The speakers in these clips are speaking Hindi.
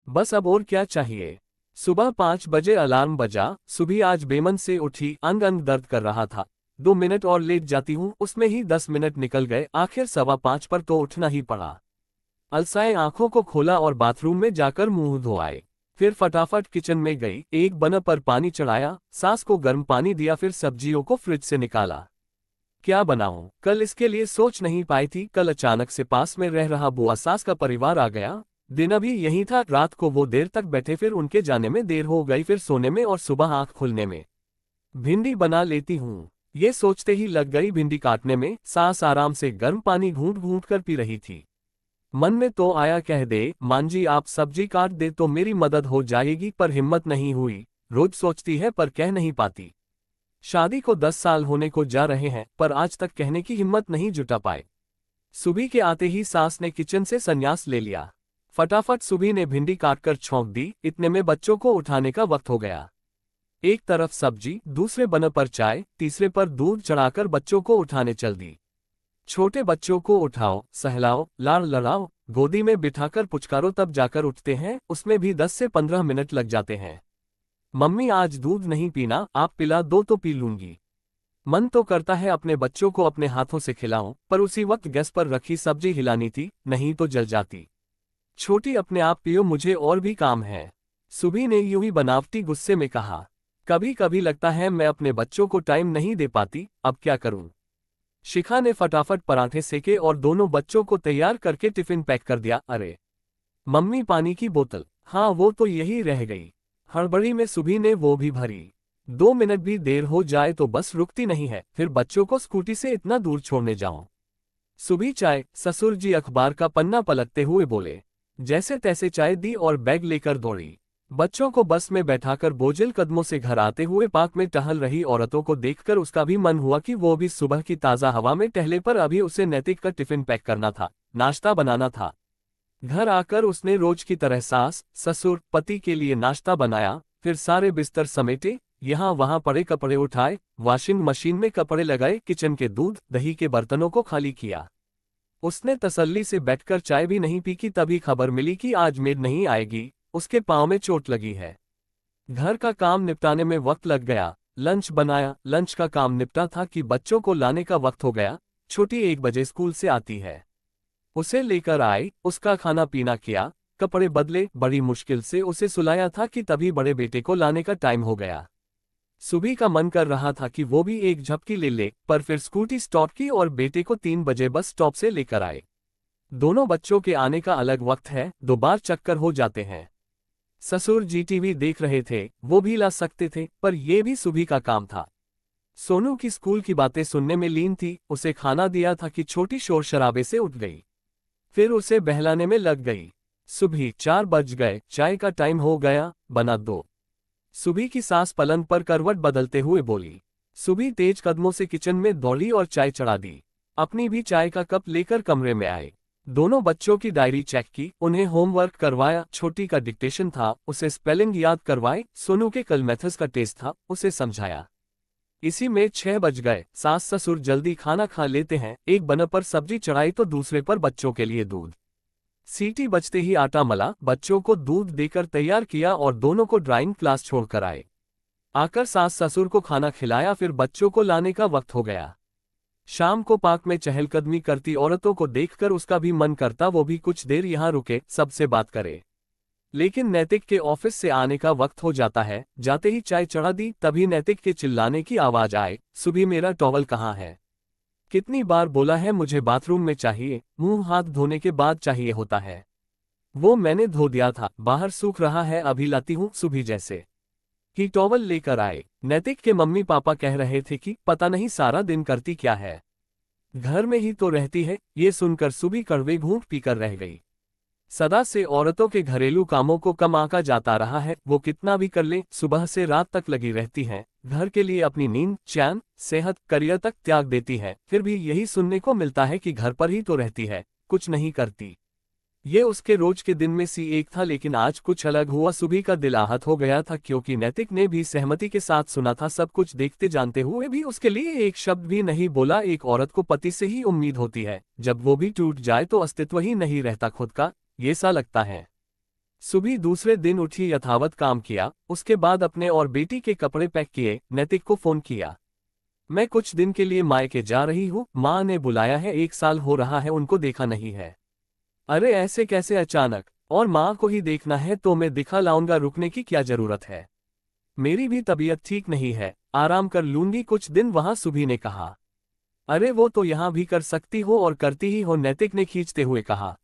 बस अब और क्या चाहिए। सुबह 5 बजे अलार्म बजा। सुबह आज बेमन से उठी, अंग अंग दर्द कर रहा था। 2 मिनट और लेट जाती हूँ, उसमें ही 10 मिनट निकल गए। आखिर 5:15 पर तो उठना ही पड़ा। अलसाए आंखों को खोला और बाथरूम में जाकर मुंह धोआए। फिर फटाफट किचन में गई, एक बर्नर पर पानी चढ़ाया, सास को गर्म पानी दिया, फिर सब्जियों को फ्रिज से निकाला। क्या बनाऊं, कल इसके लिए सोच नहीं पाई थी। कल अचानक से पास में रह रहा बुआ सास का परिवार आ गया। दिन अभी यही था। रात को वो देर तक बैठे, फिर उनके जाने में देर हो गई, फिर सोने में और सुबह आंख खुलने में। भिंडी बना लेती हूँ, ये सोचते ही लग गई भिंडी काटने में। सास आराम से गर्म पानी घूंट घूंट कर पी रही थी। मन में तो आया कह दे, मां जी आप सब्जी काट दे तो मेरी मदद हो जाएगी, पर हिम्मत नहीं हुई। रोज सोचती है पर कह नहीं पाती। शादी को 10 साल होने को जा रहे हैं, पर आज तक कहने की हिम्मत नहीं जुटा पाए। सुबह के आते ही सास ने किचन से संन्यास ले लिया। फटाफट सुबह ने भिंडी काटकर छोंक दी। इतने में बच्चों को उठाने का वक्त हो गया। एक तरफ सब्जी, दूसरे बर्नर पर चाय, तीसरे पर दूध चढ़ाकर बच्चों को उठाने चल दी। छोटे बच्चों को उठाओ, सहलाओ, लाड़ लड़ाओ, गोदी में बिठाकर पुचकारो, तब जाकर उठते हैं। उसमें भी 10 से 15 मिनट लग जाते हैं। मम्मी आज दूध नहीं पीना, आप पिला दो तो पी लूंगी। मन तो करता है अपने बच्चों को अपने हाथों से खिलाऊं, पर उसी वक्त गैस पर रखी सब्जी हिलानी थी, नहीं तो जल जाती। छोटी अपने आप पियो, मुझे और भी काम है। सुबह ने यूं ही बनावटी गुस्से में कहा। कभी कभी लगता है मैं अपने बच्चों को टाइम नहीं दे पाती, अब क्या करूं। शिखा ने फटाफट पराठे सेके और दोनों बच्चों को तैयार करके टिफिन पैक कर दिया। अरे मम्मी पानी की बोतल, हाँ वो तो यही रह गई। हड़बड़ी में सुबह ने वो भी भरी। 2 मिनट भी देर हो जाए तो बस रुकती नहीं है, फिर बच्चों को स्कूटी से इतना दूर छोड़ने जाऊं। सुबह चाय, ससुर जी अखबार का पन्ना पलटते हुए बोले। जैसे तैसे चाय दी और बैग लेकर दौड़ी। बच्चों को बस में बैठाकर बोझिल कदमों से घर आते हुए पार्क में टहल रही औरतों को देखकर उसका भी मन हुआ कि वो भी सुबह की ताज़ा हवा में टहले, पर अभी उसे नैतिक का टिफिन पैक करना था, नाश्ता बनाना था। घर आकर उसने रोज की तरह सास, ससुर, पति के लिए नाश्ता बनाया, फिर सारे बिस्तर समेटे, यहाँ वहाँ पड़े कपड़े उठाए, वॉशिंग मशीन में कपड़े लगाए, किचन के दूध दही के बर्तनों को खाली किया। उसने तसल्ली से बैठकर चाय भी नहीं पी कि तभी खबर मिली कि आज मेड नहीं आएगी, उसके पाँव में चोट लगी है। घर का काम निपटाने में वक्त लग गया। लंच बनाया, लंच का काम निपटा था कि बच्चों को लाने का वक्त हो गया। छोटी 1 बजे स्कूल से आती है, उसे लेकर आई, उसका खाना पीना किया, कपड़े बदले, बड़ी मुश्किल से उसे सुलाया था कि तभी बड़े बेटे को लाने का टाइम हो गया। सुबह का मन कर रहा था कि वो भी एक झपकी ले ले, पर फिर स्कूटी स्टॉप की और बेटे को 3 बजे बस स्टॉप से लेकर आए। दोनों बच्चों के आने का अलग वक्त है, 2 बार चक्कर हो जाते हैं। ससुर जी टीवी देख रहे थे, वो भी ला सकते थे, पर यह भी सुबह का काम था। सोनू की स्कूल की बातें सुनने में लीन थी। उसे खाना दिया था कि छोटी शोर शराबे से उठ गई, फिर उसे बहलाने में लग गई। सुबह 4 बज गए, चाय का टाइम हो गया, बना दो। सुबह की सास पलंग पर करवट बदलते हुए बोली। सुबह तेज कदमों से किचन में दौड़ी और चाय चढ़ा दी। अपनी भी चाय का कप लेकर कमरे में आए। दोनों बच्चों की डायरी चेक की, उन्हें होमवर्क करवाया। छोटी का डिक्टेशन था, उसे स्पेलिंग याद करवाए। सोनू के कल मैथ्स का टेस्ट था, उसे समझाया। इसी में 6 बज गए। सास ससुर जल्दी खाना खा लेते हैं। एक बर्नर पर सब्जी चढ़ाई तो दूसरे पर बच्चों के लिए दूध। सीटी बजते ही आटा मला, बच्चों को दूध देकर तैयार किया और दोनों को ड्राइंग क्लास छोड़कर आए। आकर सास ससुर को खाना खिलाया, फिर बच्चों को लाने का वक्त हो गया। शाम को पार्क में चहलकदमी करती औरतों को देखकर उसका भी मन करता वो भी कुछ देर यहाँ रुके, सबसे बात करे। लेकिन नैतिक के ऑफिस से आने का वक्त हो जाता है। जाते ही चाय चढ़ा दी, तभी नैतिक के चिल्लाने की आवाज आए। सुबह मेरा टॉवल कहाँ है? कितनी बार बोला है मुझे बाथरूम में चाहिए, मुंह हाथ धोने के बाद चाहिए होता है। वो मैंने धो दिया था, बाहर सूख रहा है, अभी लाती हूँ। सुबह जैसे कि टॉवल लेकर आए। नैतिक के मम्मी पापा कह रहे थे कि पता नहीं सारा दिन करती क्या है, घर में ही तो रहती है। ये सुनकर सुबह कड़वे घूंट पीकर रह गई। सदा से औरतों के घरेलू कामों को कम आंका जाता रहा है। वो कितना भी कर ले, सुबह से रात तक लगी रहती हैं। घर के लिए अपनी नींद, चैन, सेहत, करियर तक त्याग देती है। फिर भी यही सुनने को मिलता है कि घर पर ही तो रहती है, कुछ नहीं करती। ये उसके रोज के दिन में सी एक था, लेकिन आज कुछ अलग हुआ। सुबह का दिल आहत हो गया था, क्योंकि नैतिक ने भी सहमति के साथ सुना था। सब कुछ देखते जानते हुए भी उसके लिए एक शब्द भी नहीं बोला। एक औरत को पति से ही उम्मीद होती है, जब वो भी टूट जाए तो अस्तित्व ही नहीं रहता खुद का, ये सा लगता है। सुबह दूसरे दिन उठी, यथावत काम किया, उसके बाद अपने और बेटी के कपड़े पैक किए, नैतिक को फोन किया। मैं कुछ दिन के लिए मायके जा रही हूँ, माँ ने बुलाया है, 1 साल हो रहा है उनको देखा नहीं है। अरे ऐसे कैसे अचानक, और माँ को ही देखना है तो मैं दिखा लाऊंगा, रुकने की क्या जरूरत है, मेरी भी तबीयत ठीक नहीं है, आराम कर लूंगी कुछ दिन वहां, सुबह ने कहा। अरे वो तो यहाँ भी कर सकती हो और करती ही हो, नैतिक ने खींचते हुए कहा।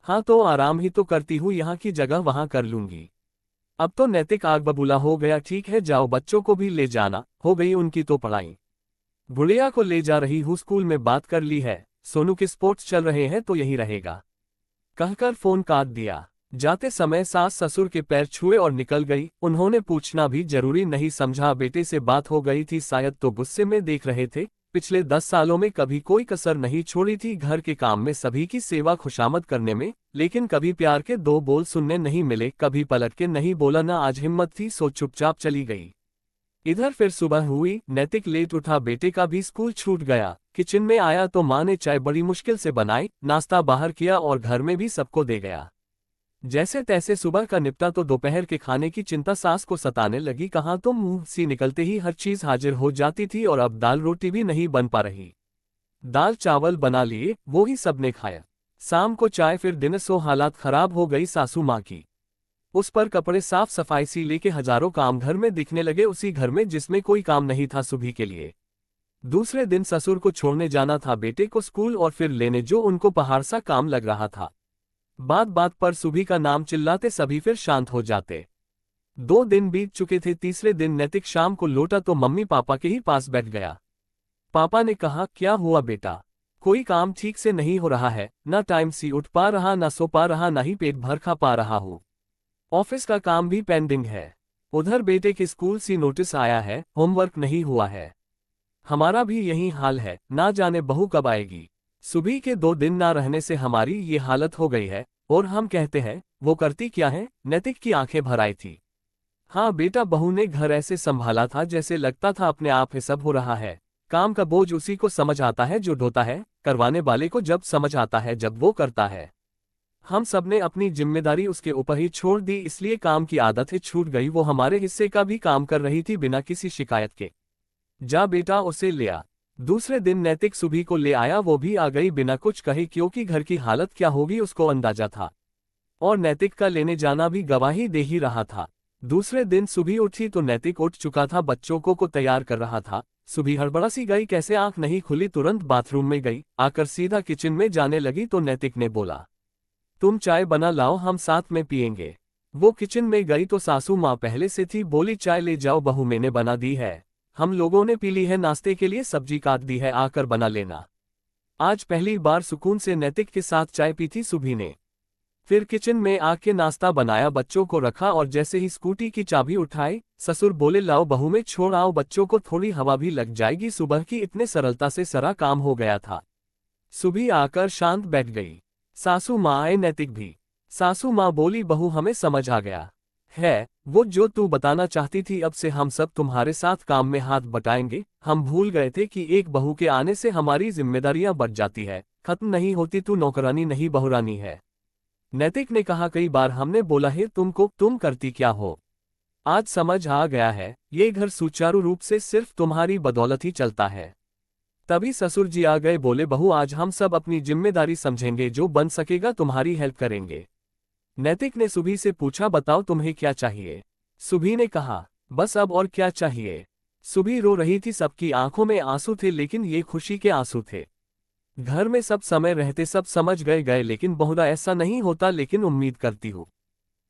हाँ तो आराम ही तो करती हूँ, यहाँ की जगह वहां कर लूंगी। अब तो नैतिक आग बबूला हो गया। ठीक है जाओ, बच्चों को भी ले जाना, हो गई उनकी तो पढ़ाई। गुड़िया को ले जा रही हूँ, स्कूल में बात कर ली है, सोनू के स्पोर्ट्स चल रहे हैं तो यही रहेगा, कहकर फोन काट दिया। जाते समय सास ससुर के पैर छुए और निकल गई। उन्होंने पूछना भी जरूरी नहीं समझा, बेटे से बात हो गई थी शायद तो गुस्से में देख रहे थे। पिछले 10 सालों में कभी कोई कसर नहीं छोड़ी थी घर के काम में, सभी की सेवा खुशामद करने में, लेकिन कभी प्यार के 2 बोल सुनने नहीं मिले, कभी पलट के नहीं बोला, ना आज हिम्मत थी, सो चुपचाप चली गई। इधर फिर सुबह हुई, नैतिक लेट उठा, बेटे का भी स्कूल छूट गया। किचन में आया तो माँ ने चाय बड़ी मुश्किल से बनाई, नाश्ता बाहर किया और घर में भी सबको दे गया। जैसे तैसे सुबह का निपटा तो दोपहर के खाने की चिंता सास को सताने लगी। कहाँ तो मुंह सी निकलते ही हर चीज हाजिर हो जाती थी और अब दाल रोटी भी नहीं बन पा रही। दाल चावल बना लिए, वो ही सबने खाया। शाम को चाय, फिर डिनर, सो हालात खराब हो गई सासू माँ की। उस पर कपड़े साफ सफाई सी लेके हजारों काम घर में दिखने लगे, उसी घर में जिसमें कोई काम नहीं था सुबह के लिए। दूसरे दिन ससुर को छोड़ने जाना था बेटे को स्कूल और फिर लेने, जो उनको पहाड़ सा काम लग रहा था। बात बात पर सुबह का नाम चिल्लाते सभी फिर शांत हो जाते। 2 दिन बीत चुके थे। तीसरे दिन नैतिक शाम को लौटा तो मम्मी पापा के ही पास बैठ गया। पापा ने कहा, क्या हुआ बेटा, कोई काम ठीक से नहीं हो रहा है, ना टाइम से उठ पा रहा, ना सो पा रहा, ना ही पेट भर खा पा रहा हूँ, ऑफिस का काम भी पेंडिंग है, उधर बेटे के स्कूल से नोटिस आया है, होमवर्क नहीं हुआ है, हमारा भी यही हाल है, ना जाने बहू कब आएगी। सुबह के 2 दिन ना रहने से हमारी ये हालत हो गई है, और हम कहते हैं वो करती क्या है। नैतिक की आंखें भर आई थी। हाँ बेटा, बहू ने घर ऐसे संभाला था जैसे लगता था अपने आप ही सब हो रहा है। काम का बोझ उसी को समझ आता है जो ढोता है, करवाने वाले को जब समझ आता है जब वो करता है। हम सब ने अपनी जिम्मेदारी उसके ऊपर ही छोड़ दी, इसलिए काम की आदत ही छूट गई। वो हमारे हिस्से का भी काम कर रही थी बिना किसी शिकायत के। जा बेटा, उसे ले आ। दूसरे दिन नैतिक सुबह को ले आया, वो भी आ गई बिना कुछ कहे, क्योंकि घर की हालत क्या होगी उसको अंदाजा था, और नैतिक का लेने जाना भी गवाही दे ही रहा था। दूसरे दिन सुबह उठी तो नैतिक उठ चुका था, बच्चों को तैयार कर रहा था। सुबह हड़बड़ा सी गई, कैसे आंख नहीं खुली, तुरंत बाथरूम में गई, आकर सीधा किचन में जाने लगी तो नैतिक ने बोला, तुम चाय बना लाओ, हम साथ में पियेंगे। वो किचन में गई तो सासू माँ पहले से थी, बोली चाय ले जाओ बहू, मैंने बना दी है, हम लोगों ने पी ली है, नाश्ते के लिए सब्जी काट दी है, आकर बना लेना। आज पहली बार सुकून से नैतिक के साथ चाय पी थी सुबह ने। फिर किचन में आके नाश्ता बनाया, बच्चों को रखा और जैसे ही स्कूटी की चाबी उठाई, ससुर बोले लाओ बहू में छोड़ आओ, बच्चों को थोड़ी हवा भी लग जाएगी। सुबह की इतने सरलता से सारा काम हो गया था। सुबह आकर शांत बैठ गई। सासू माँ आए, नैतिक भी। सासू माँ बोली, बहू हमें समझ आ गया है, वो जो तू बताना चाहती थी, अब से हम सब तुम्हारे साथ काम में हाथ बटाएंगे। हम भूल गए थे कि एक बहू के आने से हमारी जिम्मेदारियां बढ़ जाती है, खत्म नहीं होती, तू नौकरानी नहीं बहुरानी है। नैतिक ने कहा, कई बार हमने बोला है तुमको, तुम करती क्या हो, आज समझ आ गया है, ये घर सुचारू रूप से सिर्फ तुम्हारी बदौलत ही चलता है। तभी ससुर जी आ गए, बोले बहू आज हम सब अपनी जिम्मेदारी समझेंगे, जो बन सकेगा तुम्हारी हेल्प करेंगे। नैतिक ने सुबह से पूछा, बताओ तुम्हें क्या चाहिए। सुबह ने कहा, बस अब और क्या चाहिए। सुबह रो रही थी, सबकी आंखों में आंसू थे, लेकिन ये खुशी के आंसू थे। घर में सब समय रहते सब समझ गए, लेकिन बहुधा ऐसा नहीं होता, लेकिन उम्मीद करती हूँ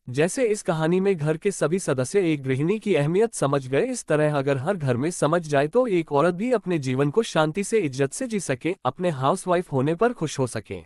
जैसे इस कहानी में घर के सभी सदस्य एक गृहिणी की अहमियत समझ गए, इस तरह अगर हर घर में समझ जाए तो एक औरत भी अपने जीवन को शांति से, इज्जत से जी सके, अपने हाउसवाइफ होने पर खुश हो सके।